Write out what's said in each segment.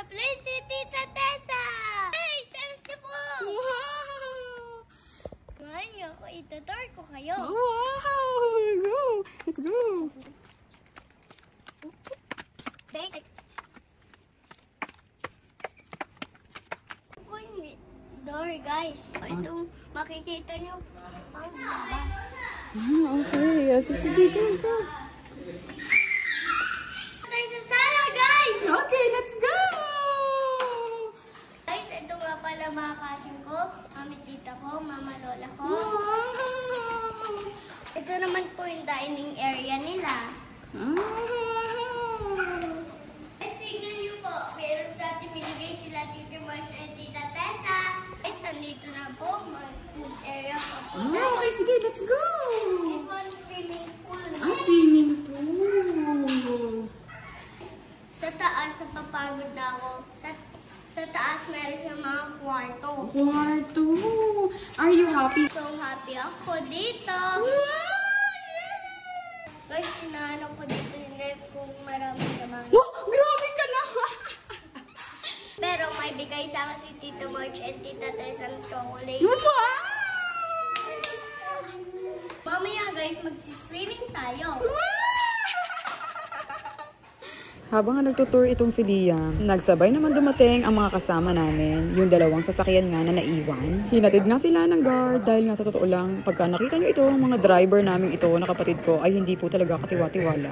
sa place ni Tita Tessa! Hey, sensible! Wow! Ngayon niyo ako, itutur ko kayo. Wow! Go! Let's go! Basic. Door, guys. Itong makikita niyo ang labas. Okay. Sige, go. Tayo sa sala, guys! Okay, let's go! Guys, ito nga pala mga kasing ko. Mami, tita ko, mama, lola ko. Wow! Ito naman po yung dining area nila. Guys, tingnan niyo po. Meron sa atin binigay sila Tita Marsh and Tita Tessa. Guys, nandito na po. May food area po po. Okay, sige, let's go! This one, swimming pool. Swimming pool. Sa taas, napapagod na ako. Sa taas, meron siyang mga kwarto. Kwarto. Are you happy? So happy ako dito. Guys, sinaano ko dito yung ref kung marami naman. Wow! Grabe ka na! Pero may bigay sa akin si Tita March and Tita Tessa ng chocolate. Wow! Mamaya guys, magsiswimming tayo. Habang nagtutour itong si Liam, nagsabay naman dumating ang mga kasama namin, yung dalawang sasakyan nga na naiwan. Hinatid nga sila ng guard dahil nga sa totoo lang, pagka nakita nyo ito, mga driver namin ito na kapatid ko ay hindi po talaga katiwa-tiwala.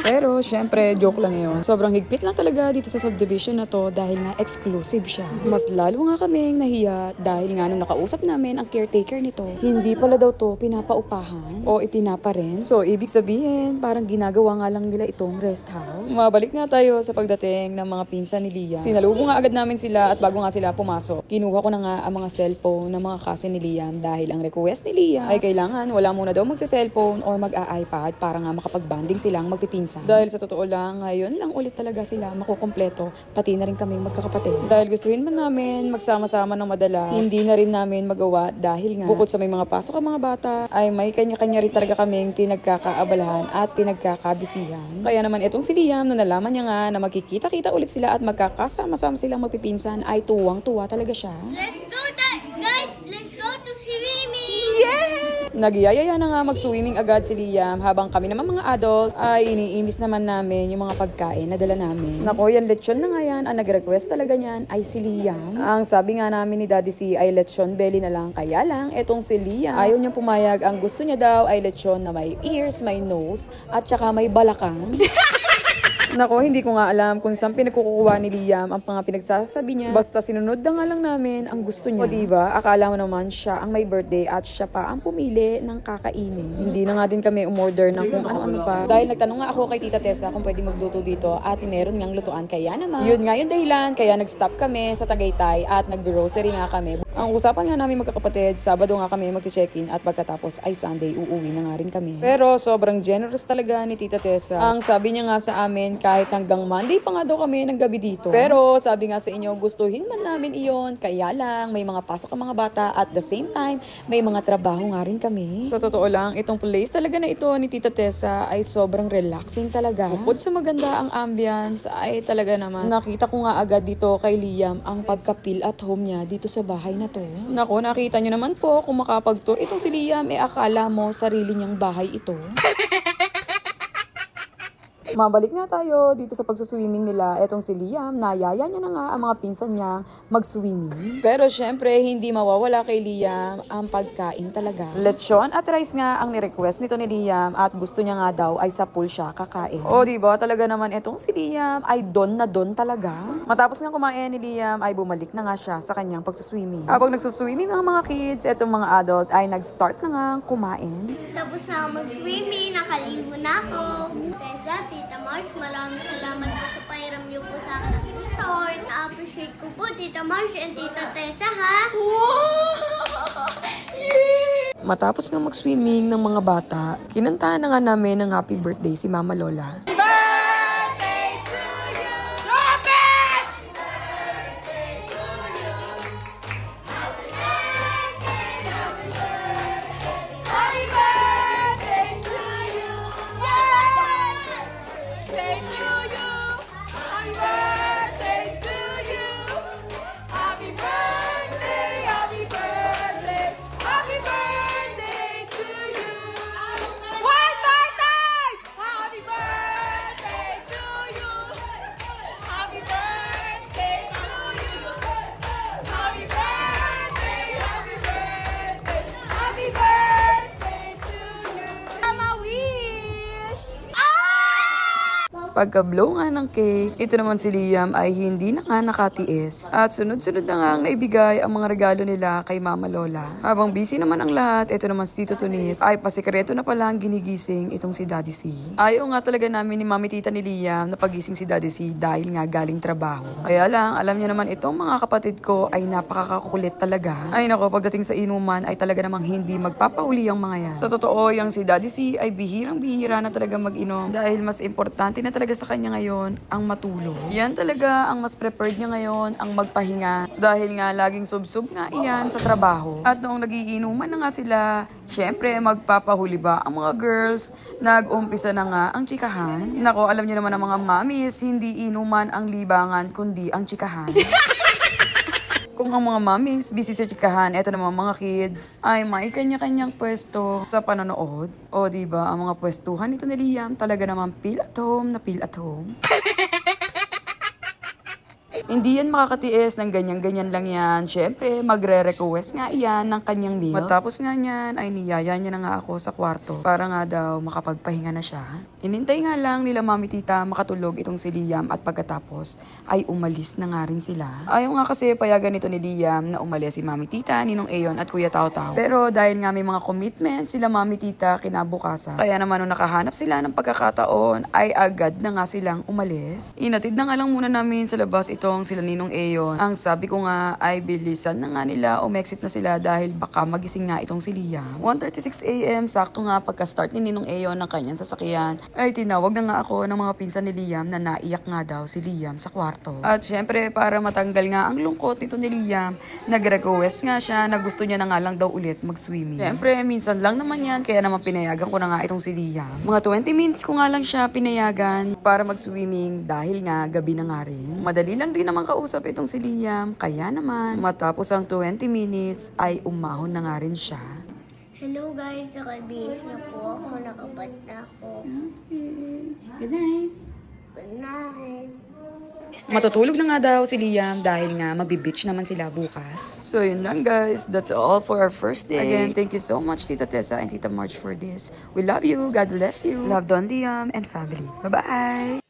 Pero, syempre, joke lang yun. Sobrang higpit lang talaga dito sa subdivision na to dahil nga exclusive siya. Mas lalo nga kaming nahiya dahil nga nung nakausap namin ang caretaker nito, hindi pala daw to pinapaupahan o ipinapa-rent. So, ibig sabihin, parang ginagawa nga lang nila itong rest house. Mabalik nga tayo sa pagdating ng mga pinsan ni Liam. Sinalubong nga agad namin sila at bago nga sila pumasok, kinuha ko na nga ang mga cellphone ng mga cousin ni Liam dahil ang request ni Liam ay kailangan wala muna daw magsa-cellphone or mag-a-iPad para nga makapag-banding silang magpipinsan. Dahil sa totoo lang, ngayon lang ulit talaga sila makukumpleto, pati na rin kaming magkakapatid. Dahil gustuhin man namin magsama-sama ng madalas, hindi na rin namin magawa dahil nga bukod sa may mga pasok ang mga bata, ay may kanya-kanya rin talaga kaming pinagkakaabalahan at pinagkakabisihan. Kaya naman itong si Liam, nung nalaman niya nga na magkikita-kita ulit sila at magkakasama-sama silang magpipinsan, ay tuwang-tuwa talaga siya. Let's go guys! Let's go to swimming! Yeah! Nagyayaya na nga mag-swimming agad si Liam habang kami naman mga adult ay iniimis naman namin yung mga pagkain na dala namin. Nako, yan lechon na nga yan. Ang nag-request talaga niyan ay si Liam. Ang sabi nga namin ni Daddy C ay lechon belly na lang. Kaya lang, etong si Liam ayaw niyang pumayag. Ang gusto niya daw ay lechon na may ears, may nose, at saka may balakan. Nako, hindi ko nga alam kung saan pinagkukuha ni Liam ang mga pinagsasabi niya. Basta sinunod na nga lang namin ang gusto niya. O diba, akala mo naman siya ang may birthday at siya pa ang pumili ng kakainin. Hindi na nga din kami umorder ng kung ano-ano pa. Dahil nagtanong nga ako kay Tita Tessa kung pwede magluto dito at meron ngang lutuan. Kaya naman, yun nga yung dahilan. Kaya nag-stop kami sa Tagaytay at nag-grocery nga kami. Ang usapan nga namin magkakapatid, Sabado nga kami mag-check-in at pagkatapos ay Sunday uuwi na nga rin kami. Pero sobrang generous talaga ni Tita Tessa. Ang sabi niya nga sa amin, kahit hanggang Monday pa nga daw kami ng gabi dito. Pero sabi nga sa inyo, gustuhin man namin iyon, kaya lang may mga pasok ang mga bata at the same time, may mga trabaho nga rin kami. Sa totoo lang, itong place talaga na ito ni Tita Tessa ay sobrang relaxing talaga. Bukod sa maganda ang ambience, ay talaga naman nakita ko nga agad dito kay Liam ang pagka-feel at home niya dito sa bahay na to. Nako, nakita nyo naman po kung makapag-tour itong si Liam, akala mo sarili niyang bahay ito. Mabalik nga tayo dito sa pagsuswimming nila. Etong si Liam, nayaya niya na nga ang mga pinsan niya mag-swimming. Pero syempre, hindi mawawala kay Liam ang pagkain talaga. Lechon at rice nga ang ni-request nito ni Liam at gusto niya nga daw ay sa pool siya kakain. O diba, talaga naman etong si Liam ay don na don talaga. Matapos nga kumain ni Liam ay bumalik na nga siya sa kanyang pagsuswimming. Habang nagsuswimming ang mga kids, etong mga adult ay nag-start na nga kumain. Tapos na mag-swimming, nakaligo na ako. Tessa, Tita Marsh, maraming salamat po sa pahiram niyo po sa akin ng resort. Na-appreciate ko po, Tita Marsh and Tita Tessa, ha? Wow! Yeah! Matapos nga mag-swimming ng mga bata, kinantahan na nga namin ng happy birthday si Mama Lola. Pagka-blow nga ng cake, ito naman si Liam ay hindi na nga nakatiis. At sunod-sunod na nga ang naibigay ang mga regalo nila kay Mama Lola. Habang busy naman ang lahat, ito naman si Tito Tunip ay pasikreto na palang ginigising itong si Daddy C. Ayaw nga talaga namin ni Mami Tita ni Liam na pagising si Daddy C dahil nga galing trabaho. Kaya lang, alam niyo naman itong mga kapatid ko ay napakakakulit talaga. Ay nako, pagdating sa inuman ay talaga namang hindi magpapahuli ang mga yan. Sa totoo, yung si Daddy C ay bihirang-bihira na talaga mag-inom dahil mas importante na talaga sa kanya ngayon ang matulog. Yan talaga ang mas prepared niya ngayon, ang magpahinga dahil nga laging sub-sub nga iyan sa trabaho. At noong nagiinuman na nga sila, syempre magpapahuli ba ang mga girls, nag-umpisa na nga ang chikahan. Nako, alam niyo naman ang mga mommies, hindi inuman ang libangan kundi ang chikahan. Kung ang mga mommies busy sa chikahan, eto naman mga kids ay may kanya-kanyang pwesto sa panonood. O diba, ang mga pwestuhan nito ni Liam talaga naman feel at home na feel at home. Hindi yan makakatiis ng ganyan-ganyan lang yan. Siyempre, magre-request nga iyan ng kanyang meal. Matapos nga niyan, ay niyaya niya na nga ako sa kwarto para nga daw makapagpahinga na siya. Inintay nga lang nila Mami Tita makatulog itong si Liam at pagkatapos ay umalis na nga rin sila. Ayaw nga kasi payagan nito ni Liam na umalis si Mami Tita, Ninong Ayon at Kuya Tao Tao. Pero dahil nga may mga commitment sila Mami Tita kinabukasan, kaya naman nung nakahanap sila ng pagkakataon ay agad na nga silang umalis. Inatid na nga lang muna namin sa labas itong sila Ninong Ayon. Ang sabi ko nga ay bilisan na nga nila o exit na sila dahil baka magising nga itong si Liam. 1:36 AM, sakto nga pagka-start ni Ninong Ayon ng kanyang sasakyan, ay tinawag na nga ako ng mga pinsan ni Liam na naiyak nga daw si Liam sa kwarto. At syempre, para matanggal nga ang lungkot nito ni Liam, nag-request nga siya na gusto niya na nga lang daw ulit mag-swimming. Syempre, minsan lang naman yan, kaya naman pinayagan ko na nga itong si Liam. Mga 20 minutes ko nga lang siya pinayagan para mag-swimming dahil nga gabi na nga rin. Madali lang din naman kausap itong si Liam, kaya naman matapos ang 20 minutes ay umahon na nga rin siya. Hello guys, nakabihis na po ako, nakabad na ako. Good night. Good night. Matutulog na nga daw si Liam dahil nga magbe-beach naman sila bukas. So yun lang guys, that's all for our first day. Again, thank you so much Tita Tessa and Tita March for this. We love you, God bless you. Love Don Liam and family. Bye-bye!